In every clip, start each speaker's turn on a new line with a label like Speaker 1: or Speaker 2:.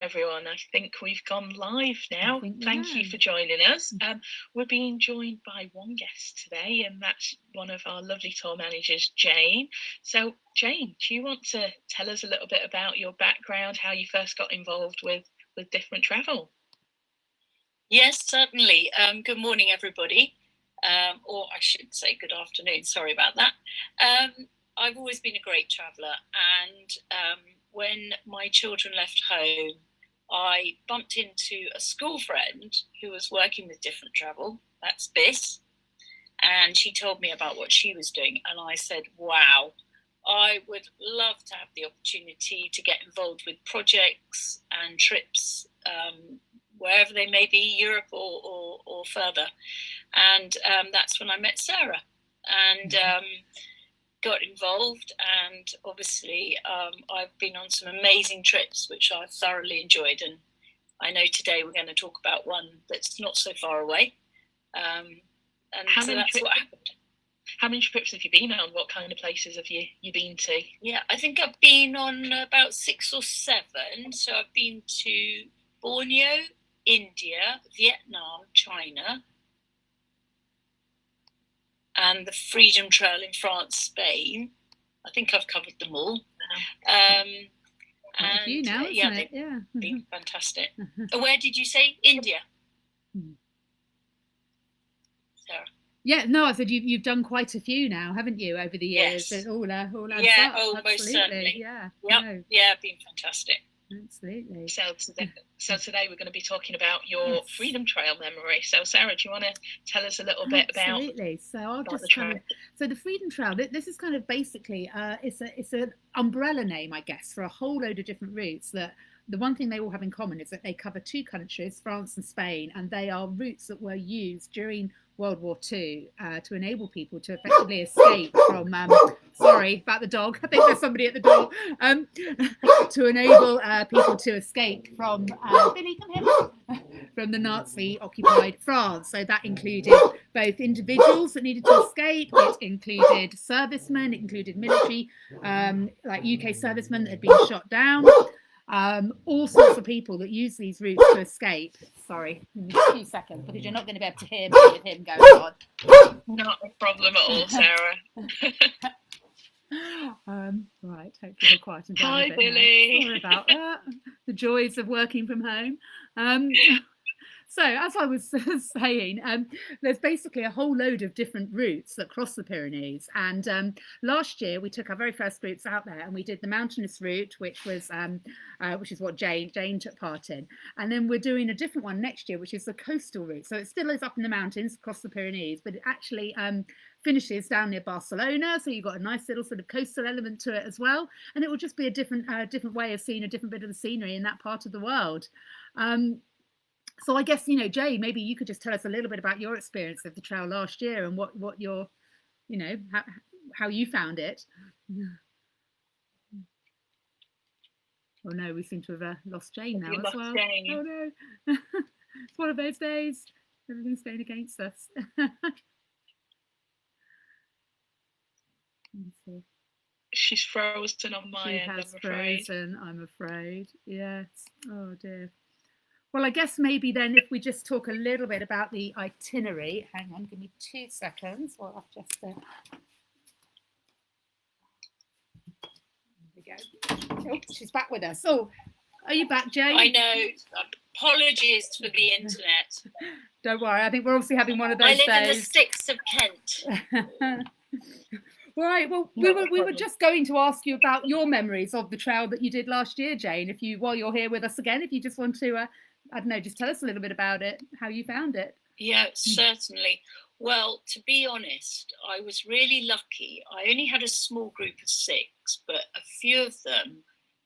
Speaker 1: everyone. I think we've gone live now. Thank you for joining us. We're being joined by one guest today, and that's one of our lovely tour managers, Jane. So, Jane, do you want to tell us a little bit about your background, how you first got involved with different travel?
Speaker 2: Yes, certainly. Good morning, everybody. Or I should say good afternoon. Sorry about that. I've always been a great traveller, and when my children left home, I bumped into a school friend who was working with Different Travel. That's Biss. And she told me about what she was doing, and I said, wow, I would love to have the opportunity to get involved with projects and trips wherever they may be, Europe or further. And that's when I met Sarah and got involved. And obviously, I've been on some amazing trips, which I've thoroughly enjoyed. And I know today we're going to talk about one that's not so far away. And so that's what happened.
Speaker 1: How many trips have you been on? What kind of places have you been to?
Speaker 2: Yeah, I think I've been on about 6 or 7. So I've been to Borneo, India, Vietnam, China, and the Freedom Trail in France, Spain. I think I've covered them all.
Speaker 3: And now,
Speaker 2: yeah, they've been fantastic. Where did you say? India. Sarah.
Speaker 3: Yeah, no, I said you've done quite a few now, haven't you, over the years?
Speaker 2: Yes.
Speaker 3: All adds
Speaker 2: yeah,
Speaker 3: up.
Speaker 2: Most certainly.
Speaker 3: Yeah.
Speaker 2: Yep. No. Yeah, been fantastic.
Speaker 3: Absolutely.
Speaker 1: So today we're going to be talking about your Freedom Trail memory. So Sarah, do you want to tell us a little bit about?
Speaker 3: Absolutely. So I'll just so the Freedom Trail. This is kind of basically it's an umbrella name, I guess, for a whole load of different routes that. The one thing they all have in common is that they cover 2 countries, France and Spain, and they are routes that were used during World War II to enable people to effectively escape from, sorry about the dog, I think there's somebody at the door, to enable people to escape from, Billy, come here, from the Nazi-occupied France. So that included both individuals that needed to escape, it included servicemen, it included military, like UK servicemen that had been shot down. All sorts of people that use these routes to escape. Sorry, a few seconds, because you're not going to be able to hear me with him going on.
Speaker 1: Not a problem at all, Sarah.
Speaker 3: Right, hopefully we'll quieten down
Speaker 1: Hi,
Speaker 3: a bit.
Speaker 1: Billy.
Speaker 3: Sorry about that. The joys of working from home. So, as I was saying, there's basically a whole load of different routes that cross the Pyrenees. And last year, we took our very first routes out there, and we did the mountainous route, which is what Jane took part in. And then we're doing a different one next year, which is the coastal route. So it still is up in the mountains across the Pyrenees, but it actually finishes down near Barcelona. So you've got a nice little sort of coastal element to it as well. And it will just be a different way of seeing a different bit of the scenery in that part of the world. So I guess, Jay, maybe you could just tell us a little bit about your experience of the trail last year and what your, how you found it. Oh no, we seem to have lost Jane now as well.
Speaker 1: Jane.
Speaker 3: Oh no, it's one of those days. Everything's going against us.
Speaker 1: She's frozen on my end.
Speaker 3: She has frozen, I'm afraid. Yes. Oh dear. Well, I guess maybe then if we just talk a little bit about the itinerary. Hang on, give me 2 seconds while I've just... There we go. Oh, she's back with us. Oh, are you back, Jane?
Speaker 2: I know. Apologies for the internet.
Speaker 3: Don't worry, I think we're obviously having one of those days.
Speaker 2: I live in the sticks of Kent.
Speaker 3: Right, well, we were just going to ask you about your memories of the trail that you did last year, Jane. While you're here with us again, if you just want to... I don't know, just tell us a little bit about it, how you found it.
Speaker 2: Yeah, certainly. Well, to be honest, I was really lucky. I only had a small group of 6, but a few of them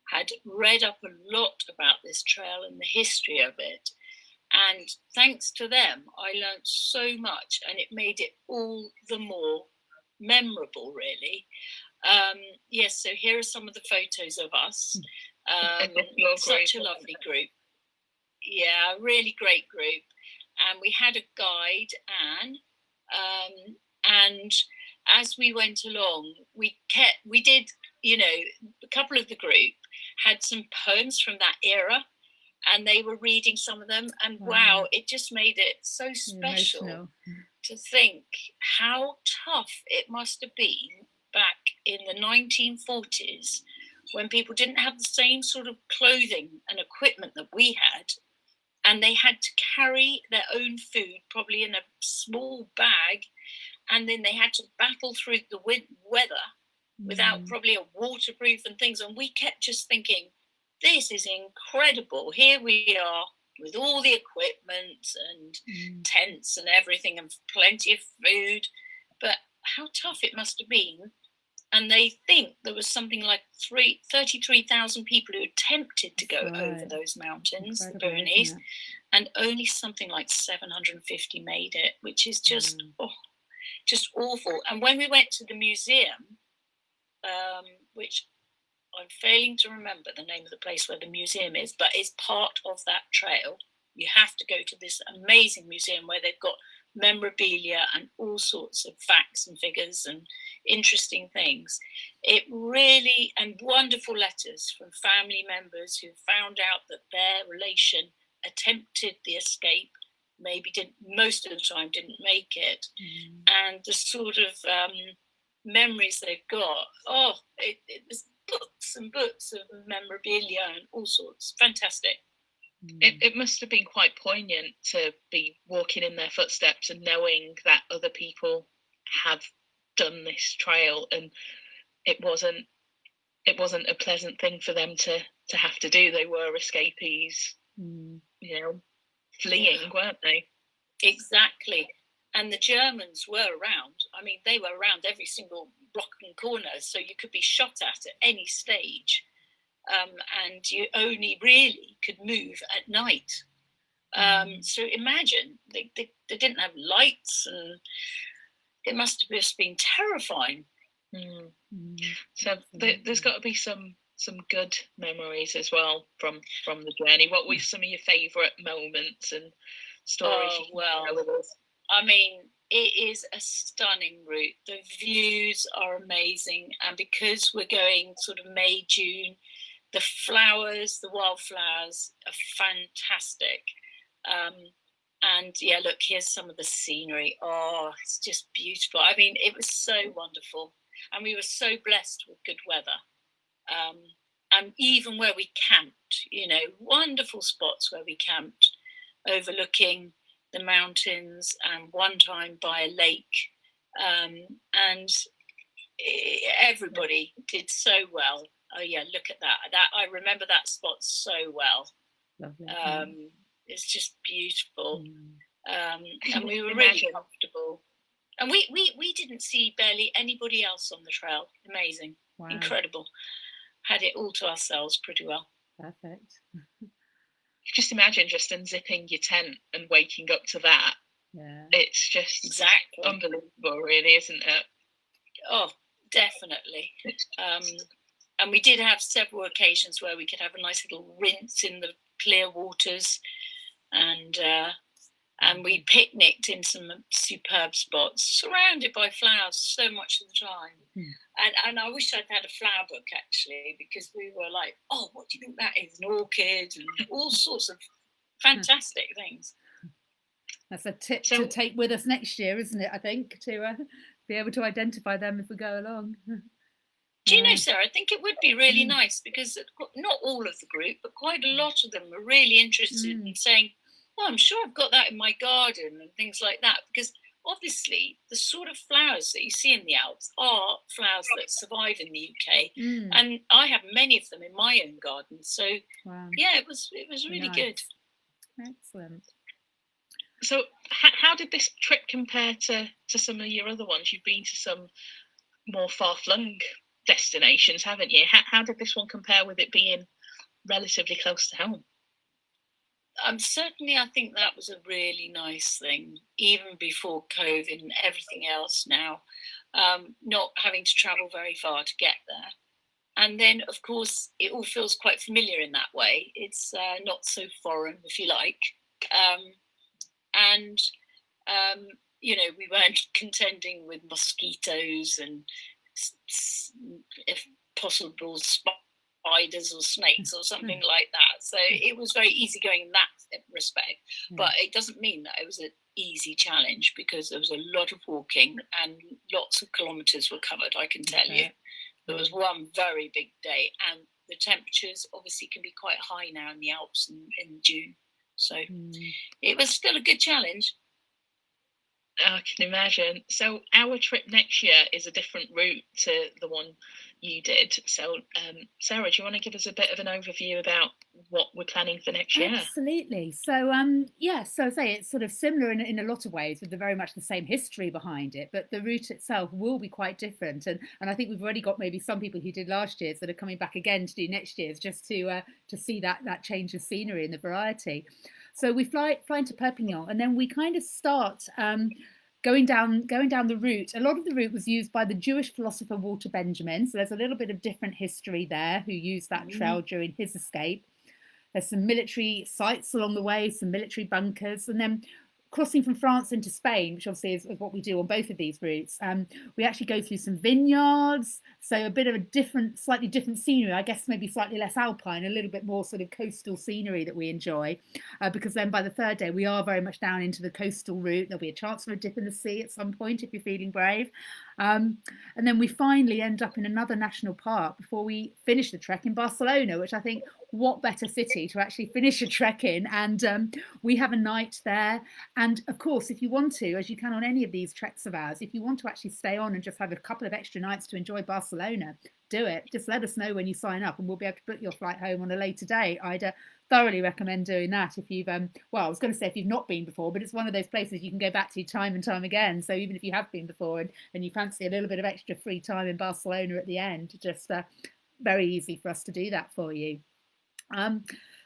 Speaker 2: had read up a lot about this trail and the history of it. And thanks to them, I learned so much, and it made it all the more memorable, really. Yes, so here are some of the photos of us. Such a lovely group. Yeah, really great group. And we had a guide, Anne, and as we went along, we did, a couple of the group had some poems from that era, and they were reading some of them, and wow, it just made it so special.
Speaker 3: Emotional.
Speaker 2: To think how tough it must have been back in the 1940s, when people didn't have the same sort of clothing and equipment that we had, and they had to carry their own food, probably in a small bag, and then they had to battle through the weather without probably a waterproof and things. And we kept just thinking, this is incredible. Here we are with all the equipment and tents and everything and plenty of food, but how tough it must have been. And they think there was something like 33,000 people who attempted to go over those mountains, the Pyrenees, and only something like 750 made it, which is just just awful. And when we went to the museum, which I'm failing to remember the name of the place where the museum is, but it's part of that trail. You have to go to this amazing museum where they've got memorabilia and all sorts of facts and figures and interesting things. It really, and wonderful letters from family members who found out that their relation attempted the escape, maybe didn't, most of the time didn't make it, and the sort of memories they've got. There's books and books of memorabilia and all sorts. Fantastic.
Speaker 1: It must have been quite poignant to be walking in their footsteps and knowing that other people have done this trail, and it wasn't a pleasant thing for them to have to do. They were escapees, fleeing, weren't they?
Speaker 2: Exactly. And the Germans were around. I mean, they were around every single rock and corner, so you could be shot at any stage. And you only really could move at night. So imagine, they didn't have lights, and it must have just been terrifying.
Speaker 1: So there's got to be some good memories as well from the journey. What were some of your favourite moments and stories you can share with us?
Speaker 2: I mean, it is a stunning route. The views are amazing, and because we're going sort of May, June, the flowers, the wildflowers are fantastic. And yeah, look, here's some of the scenery. Oh, it's just beautiful. I mean, it was so wonderful. And we were so blessed with good weather. And even where we camped, wonderful spots where we camped, overlooking the mountains, and one time by a lake. And everybody did so well. Oh yeah, look at that! I remember that spot so well. Lovely. It's just beautiful, and we were really comfortable. And we didn't see barely anybody else on the trail. Amazing, incredible. Had it all to ourselves pretty well.
Speaker 3: Perfect.
Speaker 1: Just imagine just unzipping your tent and waking up to that.
Speaker 3: Yeah,
Speaker 1: it's just exactly unbelievable, really, isn't it?
Speaker 2: Oh, definitely. And we did have several occasions where we could have a nice little rinse in the clear waters, and we picnicked in some superb spots, surrounded by flowers so much of the time. And I wish I'd had a flower book, actually, because we were like, oh, what do you think that is? An orchid and all sorts of fantastic things.
Speaker 3: That's a tip to take with us next year, isn't it? I think, to be able to identify them as we go along.
Speaker 2: Do you know, Sarah, I think it would be really nice, because not all of the group, but quite a lot of them are really interested in saying, well, I'm sure I've got that in my garden and things like that, because obviously the sort of flowers that you see in the Alps are flowers that survive in the UK, and I have many of them in my own garden. So yeah, it was really good.
Speaker 3: Excellent.
Speaker 1: So how did this trip compare to some of your other ones? You've been to some more far-flung destinations, haven't you? How did this one compare with it being relatively close to home?
Speaker 2: Certainly, I think that was a really nice thing, even before COVID and everything else now, not having to travel very far to get there. And then, of course, it all feels quite familiar in that way. It's not so foreign, if you like. We weren't contending with mosquitoes and, if possible, spiders or snakes or something like that. So it was very easy going in that respect. But it doesn't mean that it was an easy challenge, because there was a lot of walking and lots of kilometres were covered, I can tell you. There was one very big day, and the temperatures obviously can be quite high now in the Alps in June. So it was still a good challenge.
Speaker 1: I can imagine. So our trip next year is a different route to the one you did. So Sarah, do you want to give us a bit of an overview about what we're planning for next year?
Speaker 3: Absolutely. So so I say it's sort of similar in a lot of ways, with very much the same history behind it, but the route itself will be quite different. And I think we've already got maybe some people who did last year's that are coming back again to do next year's, just to see that change of scenery and the variety. So we fly into Perpignan, and then we kind of start going down the route. A lot of the route was used by the Jewish philosopher Walter Benjamin, so there's a little bit of different history there, who used that trail during his escape. There's some military sites along the way, some military bunkers, and then crossing from France into Spain, which obviously is what we do on both of these routes. We actually go through some vineyards, so a bit of a slightly different scenery, I guess maybe slightly less alpine, a little bit more sort of coastal scenery that we enjoy, because then by the third day we are very much down into the coastal route. There'll be a chance for a dip in the sea at some point if you're feeling brave. And then we finally end up in another national park before we finish the trek in Barcelona, which I think, what better city to actually finish a trek in. And we have a night there. And of course, if you want to, as you can on any of these treks of ours, if you want to actually stay on and just have a couple of extra nights to enjoy Barcelona, do it. Just let us know when you sign up and we'll be able to book your flight home on a later date. I'd thoroughly recommend doing that if you've, well, I was going to say if you've not been before, but it's one of those places you can go back to time and time again. So even if you have been before and you fancy a little bit of extra free time in Barcelona at the end, just very easy for us to do that for you.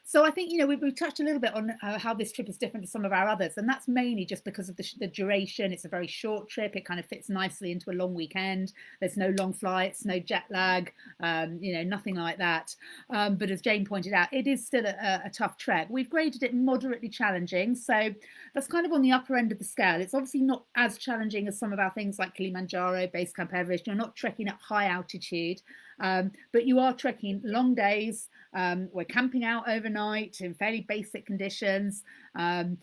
Speaker 3: So I think, we've touched a little bit on how this trip is different to some of our others, and that's mainly just because of the duration. It's a very short trip. It kind of fits nicely into a long weekend. There's no long flights, no jet lag, nothing like that. But as Jane pointed out, it is still a tough trek. We've graded it moderately challenging, so that's kind of on the upper end of the scale. It's obviously not as challenging as some of our things like Kilimanjaro, Base Camp Everest. You're not trekking at high altitude, but you are trekking long days. We're camping out overnight in fairly basic conditions. The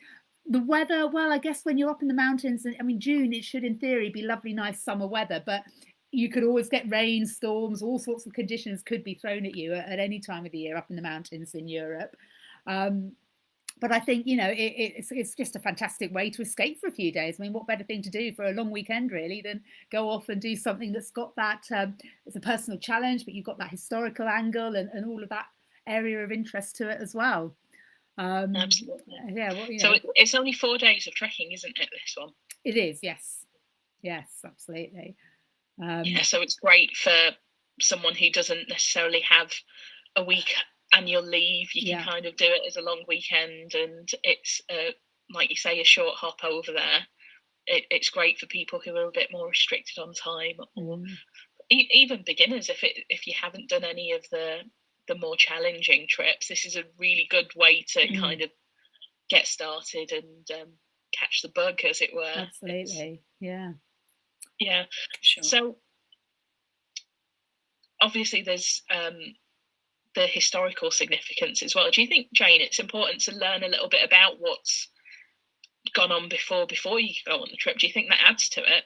Speaker 3: weather, well, I guess when you're up in the mountains, I mean, June, it should in theory be lovely, nice summer weather, but you could always get rain, storms, all sorts of conditions could be thrown at you at any time of the year up in the mountains in Europe. But I think, it's just a fantastic way to escape for a few days. I mean, what better thing to do for a long weekend, really, than go off and do something that's got that, it's a personal challenge, but you've got that historical angle and all of that area of interest to it as well.
Speaker 1: Absolutely.
Speaker 3: Yeah. Well,
Speaker 1: so it's only 4 days of trekking, isn't it, this one?
Speaker 3: It is, yes. Yes, absolutely.
Speaker 1: Yeah, so it's great for someone who doesn't necessarily have a week annual leave. You can kind of do it as a long weekend, and it's like you say, a short hop over there. It's great for people who are a bit more restricted on time, or even beginners. If you haven't done any of the more challenging trips, this is a really good way to kind of get started and catch the bug, as it were.
Speaker 3: Absolutely. Yeah,
Speaker 1: sure. So obviously there's the historical significance as well. Do you think, Jane, it's important to learn a little bit about what's gone on before you go on the trip? Do you think that adds to it?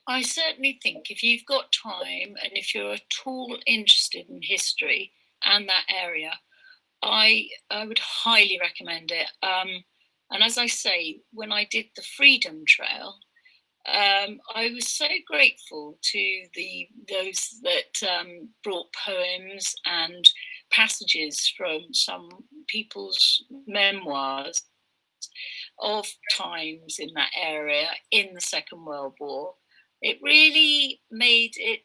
Speaker 2: I certainly think if you've got time and if you're at all interested in history and that area, I would highly recommend it. And as I say, when I did the Freedom Trail, I was so grateful to those that brought poems and passages from some people's memoirs of times in that area in the Second World War. It really made it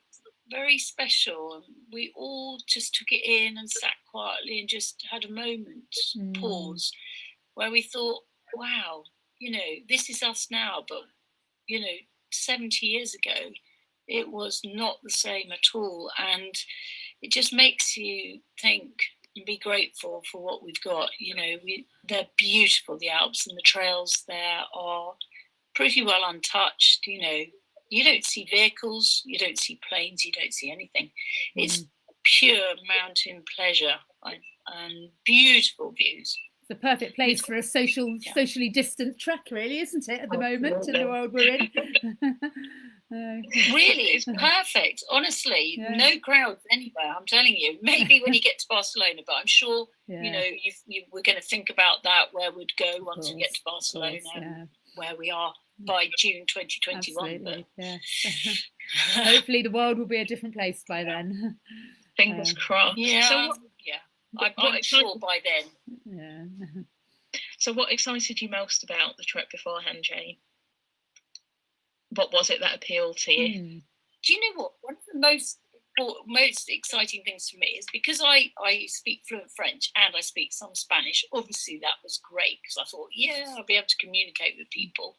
Speaker 2: very special. We all just took it in and sat quietly and just had a moment, pause, where we thought, wow, this is us now, but 70 years ago, it was not the same at all. And it just makes you think and be grateful for what we've got. They're beautiful, the Alps, and the trails there are pretty well untouched. You don't see vehicles, you don't see planes, you don't see anything. It's pure mountain pleasure and beautiful views.
Speaker 3: It's a perfect place for a socially distant trek, really, isn't it, at the moment in the world we're in?
Speaker 2: Really, it's perfect. Honestly, no crowds anywhere. I'm telling you. Maybe when you get to Barcelona, but I'm sure you know we're going to think about that. Where we'd go once we get to Barcelona, where we are by June 2021.
Speaker 3: Absolutely, hopefully, the world will be a different place by then.
Speaker 1: Fingers crossed.
Speaker 2: Yeah, so I'm sure by then.
Speaker 3: Yeah.
Speaker 2: So,
Speaker 1: what excited you most about the trip beforehand, Jane? What was it that appealed to you?
Speaker 2: Do you know what? One of the most exciting things for me is because I speak fluent French and I speak some Spanish. Obviously, that was great because I thought, I'll be able to communicate with people.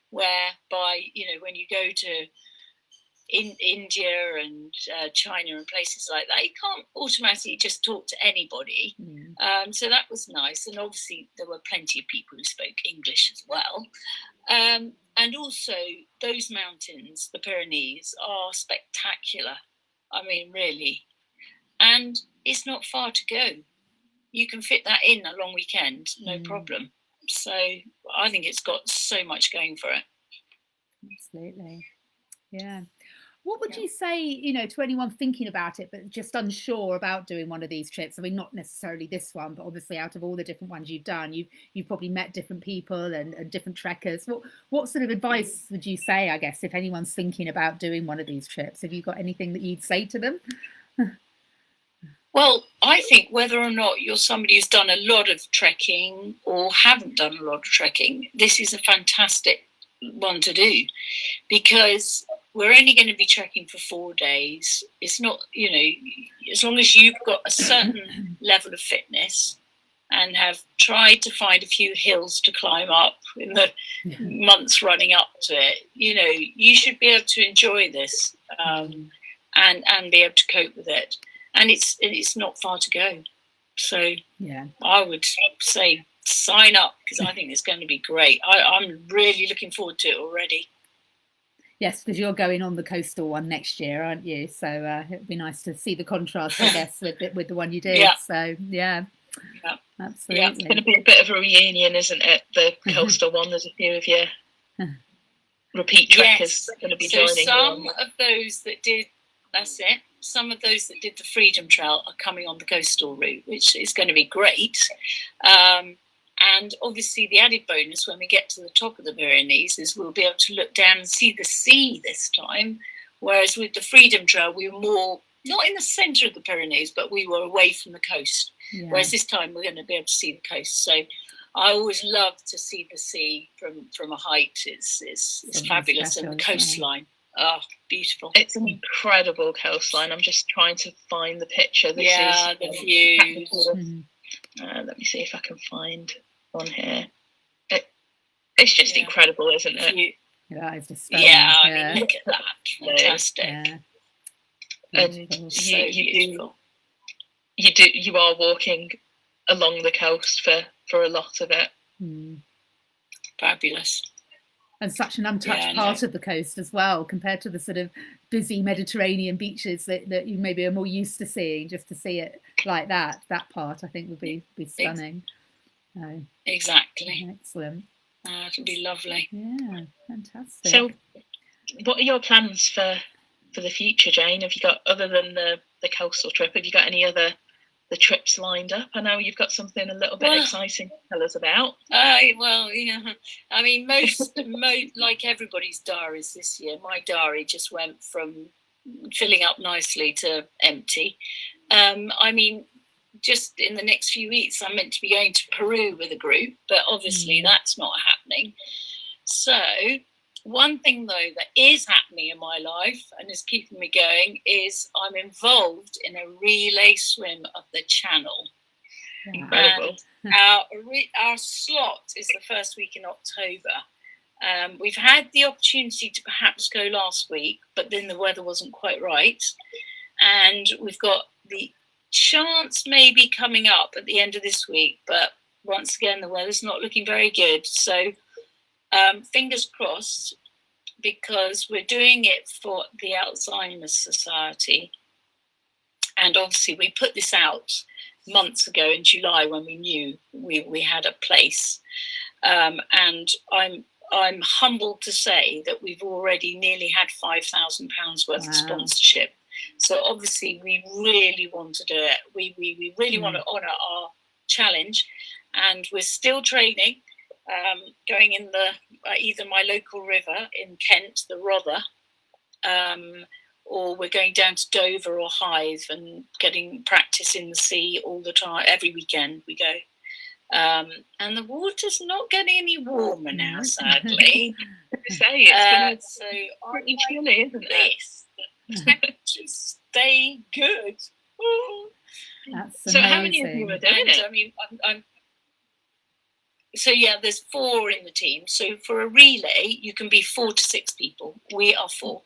Speaker 2: Whereby, when you go to in India and China and places like that, you can't automatically just talk to anybody. So that was nice. And obviously, there were plenty of people who spoke English as well. And also, those mountains, the Pyrenees, are spectacular. I mean, really. And it's not far to go. You can fit that in a long weekend, no problem. So I think it's got so much going for it.
Speaker 3: Absolutely. Yeah. What would you say, to anyone thinking about it, but just unsure about doing one of these trips? I mean, not necessarily this one, but obviously out of all the different ones you've done, you've probably met different people and different trekkers. What sort of advice would you say, I guess, if anyone's thinking about doing one of these trips? Have you got anything that you'd say to them?
Speaker 2: Well, I think whether or not you're somebody who's done a lot of trekking or haven't done a lot of trekking, this is a fantastic one to do, because we're only going to be trekking for 4 days. It's not, as long as you've got a certain level of fitness and have tried to find a few hills to climb up in the months running up to it, you should be able to enjoy this and be able to cope with it. And it's not far to go. So I would say sign up, because I think it's going to be great. I'm really looking forward to it already.
Speaker 3: Yes, because you're going on the coastal one next year, aren't you? So it'd be nice to see the contrast, I guess, with the one you did.
Speaker 2: Yeah.
Speaker 3: So absolutely.
Speaker 1: Yeah, it's going to be a bit of a reunion, isn't it? The coastal one. There's a few of you repeat trekkers going to be joining.
Speaker 2: So some of those that did, some of those that did the Freedom Trail are coming on the coastal route, which is going to be great. And obviously the added bonus when we get to the top of the Pyrenees is we'll be able to look down and see the sea this time. Whereas with the Freedom Trail, we were more, not in the centre of the Pyrenees, but we were away from the coast. Yeah. Whereas this time we're going to be able to see the coast. So I always love to see the sea from a height. It's fabulous. And the coastline. Oh, beautiful.
Speaker 1: It's an incredible coastline. I'm just trying to find the picture.
Speaker 2: The views.
Speaker 1: Let me see if I can find on here. It's just incredible, isn't it?
Speaker 3: Yeah, it's just
Speaker 2: stunning. I mean, look at that. Fantastic.
Speaker 1: Yeah. And you are walking along the coast for a lot of it.
Speaker 2: Fabulous.
Speaker 3: And such an untouched part of the coast as well, compared to the sort of busy Mediterranean beaches that you maybe are more used to seeing. Just to see it like that part, I think would be stunning.
Speaker 2: Exactly.
Speaker 3: Excellent.
Speaker 2: It would be lovely.
Speaker 3: Yeah, fantastic.
Speaker 1: So, what are your plans for the future, Jane? Have you got, other than the coastal trip, have you got any other the trips lined up? I know you've got something a little bit exciting to tell us about.
Speaker 2: I mean, most like everybody's diaries this year, my diary just went from filling up nicely to empty. I mean, just in the next few weeks, I'm meant to be going to Peru with a group, but obviously that's not happening. So one thing, though, that is happening in my life and is keeping me going is I'm involved in a relay swim of the Channel.
Speaker 1: Incredible.
Speaker 2: And our slot is the first week in October. We've had the opportunity to perhaps go last week, but then the weather wasn't quite right. And we've got the chance maybe coming up at the end of this week, but once again, the weather's not looking very good. So fingers crossed, because we're doing it for the Alzheimer's Society, And obviously we put this out months ago in July when we knew we had a place. And I'm humbled to say that we've already nearly had £5,000 worth of sponsorship. So obviously we really want to do it. We really want to honour our challenge, and we're still training, going in the either my local river in Kent, the Rother, or we're going down to Dover or Hythe and getting practice in the sea all the time. Every weekend we go. And the water's not getting any warmer now, sadly.
Speaker 1: Say it's
Speaker 2: so
Speaker 1: pretty chilly, isn't it?
Speaker 2: The temperatures stay good.
Speaker 3: That's
Speaker 1: so how many of you are doing it?
Speaker 2: I mean, so yeah, there's 4 in the team. So for a relay, you can be 4 to 6 people. We are 4,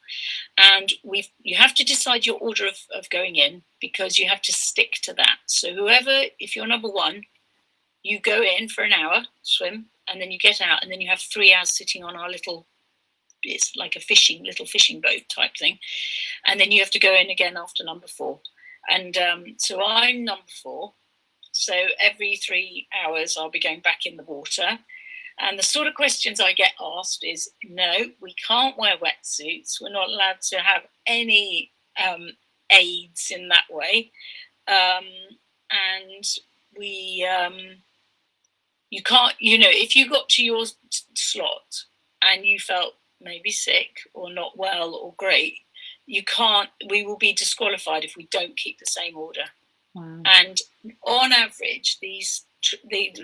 Speaker 2: and you have to decide your order of going in, because you have to stick to that. So if you're number 1, you go in for an hour, swim, and then you get out, and then you have 3 hours sitting on our it's like a little fishing boat type thing. And then you have to go in again after number 4. And so I'm number 4. So every 3 hours I'll be going back in the water. And the sort of questions I get asked is, no, we can't wear wetsuits. We're not allowed to have any aids in that way. And you can't, if you got to your slot and you felt maybe sick or not well or great, we will be disqualified if we don't keep the same order.
Speaker 3: Wow.
Speaker 2: And on average, the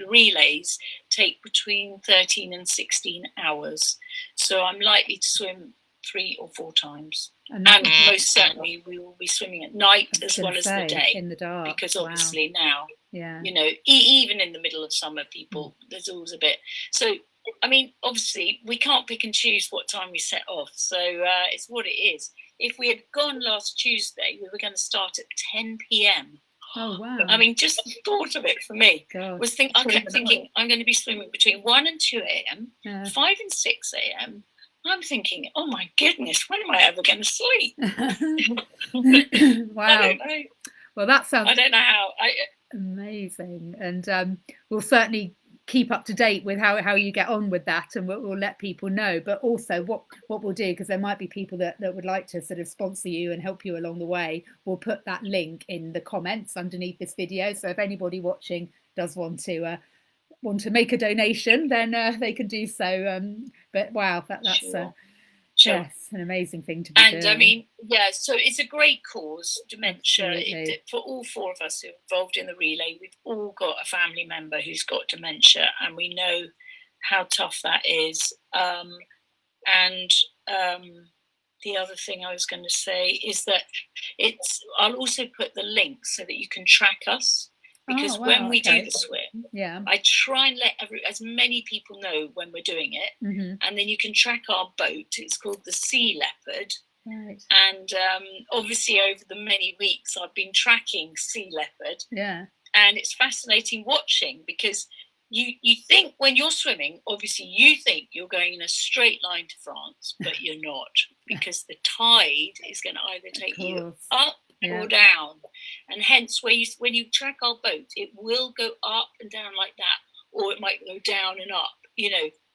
Speaker 2: relays take between 13 and 16 hours. So I'm likely to swim 3 or 4 times. And most certainly we will be swimming at night as well as the day.
Speaker 3: In the dark.
Speaker 2: Because obviously now,
Speaker 3: yeah,
Speaker 2: even in the middle of summer, there's always a bit. So, I mean, obviously we can't pick and choose what time we set off. So it's what it is. If we had gone last Tuesday, we were going to start at 10 p.m.
Speaker 3: Oh, wow.
Speaker 2: I mean, just the thought of it for me
Speaker 3: I
Speaker 2: kept thinking I'm going to be swimming between 1 and 2 a.m., 5 and 6 a.m. I'm thinking, oh my goodness, when am I ever going to sleep?
Speaker 3: Wow.
Speaker 2: I don't know.
Speaker 3: Well, that sounds.
Speaker 2: I don't know how.
Speaker 3: Amazing, and we'll certainly keep up to date with how you get on with that, and we'll let people know. But also what we'll do, because there might be people that would like to sort of sponsor you and help you along the way, we'll put that link in the comments underneath this video. So if anybody watching does want to make a donation, then they can do so. But wow, that's
Speaker 2: Sure.
Speaker 3: Yes, an amazing thing to be doing.
Speaker 2: And I mean, yeah, so it's a great cause, dementia. For all 4 of us who are involved in the relay, we've all got a family member who's got dementia, and we know how tough that is. The other thing I was going to say is that I'll also put the link so that you can track us. Because when we do the swim, I try and let as many people know when we're doing it, and then you can track our boat. It's called the Sea Leopard,
Speaker 3: right.
Speaker 2: And obviously over the many weeks I've been tracking Sea Leopard, and it's fascinating watching, because you think when you're swimming, obviously you think you're going in a straight line to France, but you're not, because the tide is going to either take you up or down, and hence when you track our boat, it will go up and down like that, or it might go down and up,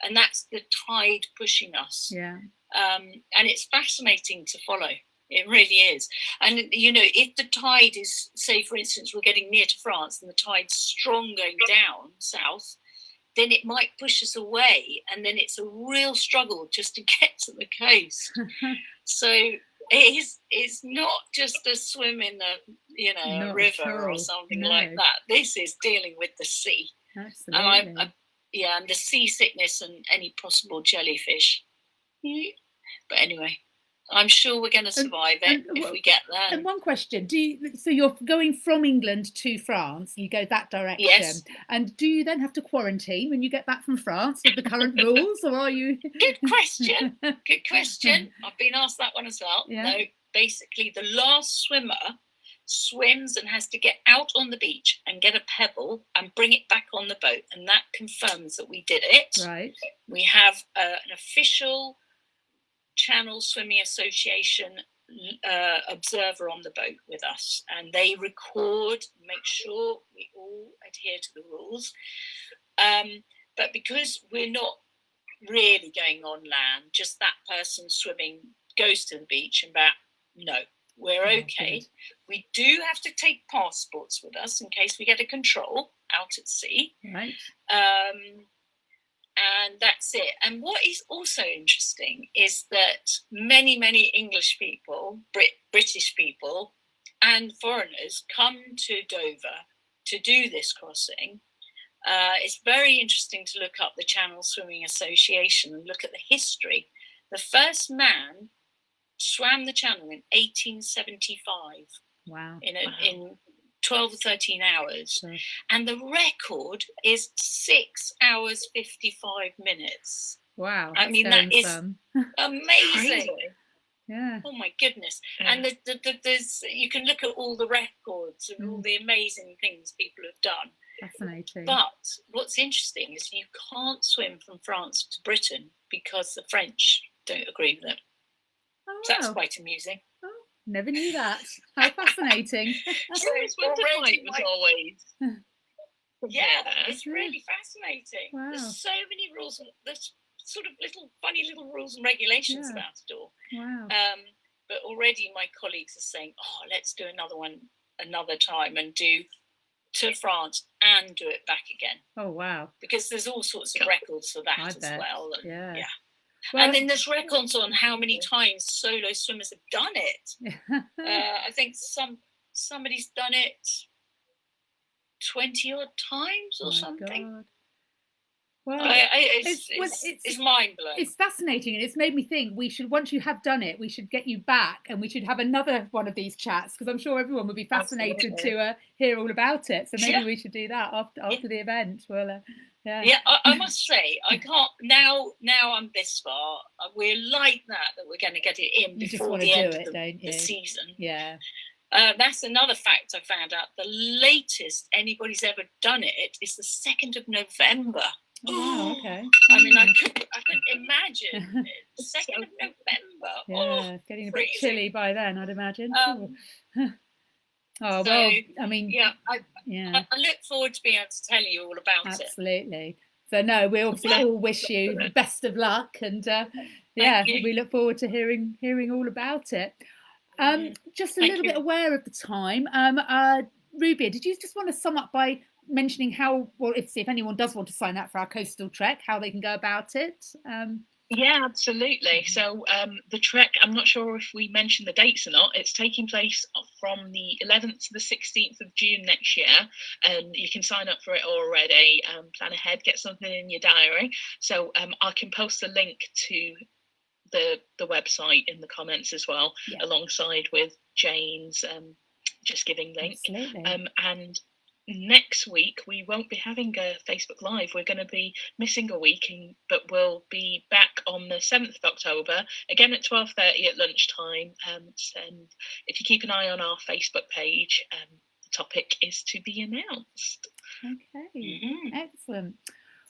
Speaker 2: and that's the tide pushing us. And it's fascinating to follow. It really is. And if the tide is, say for instance, we're getting near to France and the tide's strong going down south, then it might push us away, and then it's a real struggle just to get to the coast. So it's not just a swim in a river or something like that. This is dealing with the sea.
Speaker 3: Absolutely.
Speaker 2: And the seasickness and any possible jellyfish. But anyway, I'm sure we're going to survive it if we get there.
Speaker 3: And one question: so you're going from England to France? You go that direction,
Speaker 2: yes.
Speaker 3: And do you then have to quarantine when you get back from France with the current rules, or are you?
Speaker 2: Good question. Good question. I've been asked that one as well.
Speaker 3: Yeah.
Speaker 2: No, basically, the last swimmer swims and has to get out on the beach and get a pebble and bring it back on the boat, and that confirms that we did it.
Speaker 3: Right.
Speaker 2: We have an official Channel Swimming Association observer on the boat with us, and they record, make sure we all adhere to the rules. But because we're not really going on land, just that person swimming goes to the beach and back, no, we're okay.
Speaker 3: Good.
Speaker 2: We do have to take passports with us in case we get a control out at sea.
Speaker 3: Right.
Speaker 2: And that's it. And what is also interesting is that many English people, British people, and foreigners come to Dover to do this crossing. It's very interesting to look up the Channel Swimming Association and look at the history. The first man swam the channel in 1875.
Speaker 3: Wow.
Speaker 2: In 12 or 13 hours.
Speaker 3: Sure.
Speaker 2: And the record is 6 hours 55 minutes.
Speaker 3: Wow.
Speaker 2: I mean, that is amazing.
Speaker 1: Crazy.
Speaker 3: Yeah.
Speaker 2: Oh my goodness.
Speaker 1: Yeah.
Speaker 2: And there's, you can look at all the records and all the amazing things people have done.
Speaker 3: Fascinating.
Speaker 2: But what's interesting is you can't swim from France to Britain because the French don't agree with it.
Speaker 3: Oh,
Speaker 2: So that's
Speaker 3: wow.
Speaker 2: quite amusing.
Speaker 3: Never knew that. How fascinating.
Speaker 2: So
Speaker 1: I wondered why it was always.
Speaker 2: It's really fascinating.
Speaker 3: Wow.
Speaker 2: There's so many rules, and there's sort of funny little rules and regulations
Speaker 3: Yeah.
Speaker 2: about it all.
Speaker 3: Wow.
Speaker 2: But already my colleagues are saying, "Oh, let's do another one another time and do to France and do it back again,"
Speaker 3: Oh, wow.
Speaker 2: because there's all sorts of records for that
Speaker 3: I
Speaker 2: as
Speaker 3: bet.
Speaker 2: well. And,
Speaker 3: Yeah.
Speaker 2: yeah. And then there's records on how many times solo swimmers have done it. I think somebody's done it 20 odd times or
Speaker 3: My
Speaker 2: something.
Speaker 3: God. Well,
Speaker 2: It's mind blowing.
Speaker 3: it's fascinating, and it's made me think we should, once you have done it, we should get you back and we should have another one of these chats, because I'm sure everyone would be fascinated
Speaker 1: Absolutely.
Speaker 3: to hear all about it. So maybe
Speaker 2: Yeah.
Speaker 3: we should do that after the event. Well, yeah.
Speaker 2: Yeah, I must say, I can't now. I'm this far. We're like that we're going to get it in
Speaker 3: You just
Speaker 2: before
Speaker 3: want to
Speaker 2: the
Speaker 3: do
Speaker 2: end
Speaker 3: it,
Speaker 2: of
Speaker 3: don't
Speaker 2: the
Speaker 3: you?
Speaker 2: season.
Speaker 3: Yeah.
Speaker 2: That's another fact I found out. The latest anybody's ever done it is the 2nd of November.
Speaker 3: Oh, wow, okay.
Speaker 2: I mean, I couldn't imagine it. 2nd of November.
Speaker 3: Yeah, it's getting a bit
Speaker 2: freezing.
Speaker 3: chilly by then, I'd imagine.
Speaker 2: Um,
Speaker 3: Oh,
Speaker 2: so,
Speaker 3: well, I mean,
Speaker 2: Yeah,
Speaker 3: yeah,
Speaker 2: I look forward to being able to tell you all about it.
Speaker 3: absolutely. So, no, we obviously all wish you the best of luck, and yeah,
Speaker 2: you.
Speaker 3: we look forward to hearing all about it. Just a
Speaker 2: Thank
Speaker 3: little
Speaker 2: you.
Speaker 3: bit aware of the time. Rubia, did you just want to sum up by mentioning how, well, if anyone does want to sign up for our coastal trek, how they can go about it?
Speaker 1: Yeah, absolutely. So the trek, I'm not sure if we mentioned the dates or not. It's taking place from the 11th to the 16th of June next year, and you can sign up for it already. Plan ahead, get something in your diary. So I can post a link to the website in the comments as well,
Speaker 3: Yeah.
Speaker 1: alongside with Jane's just giving link.
Speaker 3: Absolutely.
Speaker 1: And next week we won't be having a Facebook Live. We're going to be missing a week, but we'll be back on the 7th of October, again at 12:30 at lunchtime. And if you keep an eye on our Facebook page, the topic is to be announced.
Speaker 3: Okay, excellent.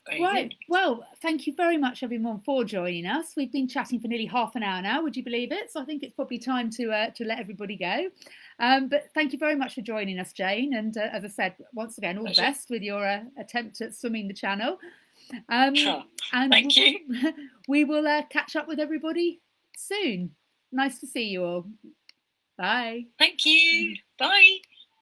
Speaker 2: Very
Speaker 3: Right,
Speaker 2: good.
Speaker 3: well, thank you very much, everyone, for joining us. We've been chatting for nearly half an hour now, would you believe it? So I think it's probably time to let everybody go. But thank you very much for joining us, Jane. And as I said, once again, all the
Speaker 2: Pleasure.
Speaker 3: best with your attempt at swimming the channel.
Speaker 2: Sure.
Speaker 3: And
Speaker 2: Thank you.
Speaker 3: we will catch up with everybody soon. Nice to see you all. Bye.
Speaker 2: Thank you. Bye.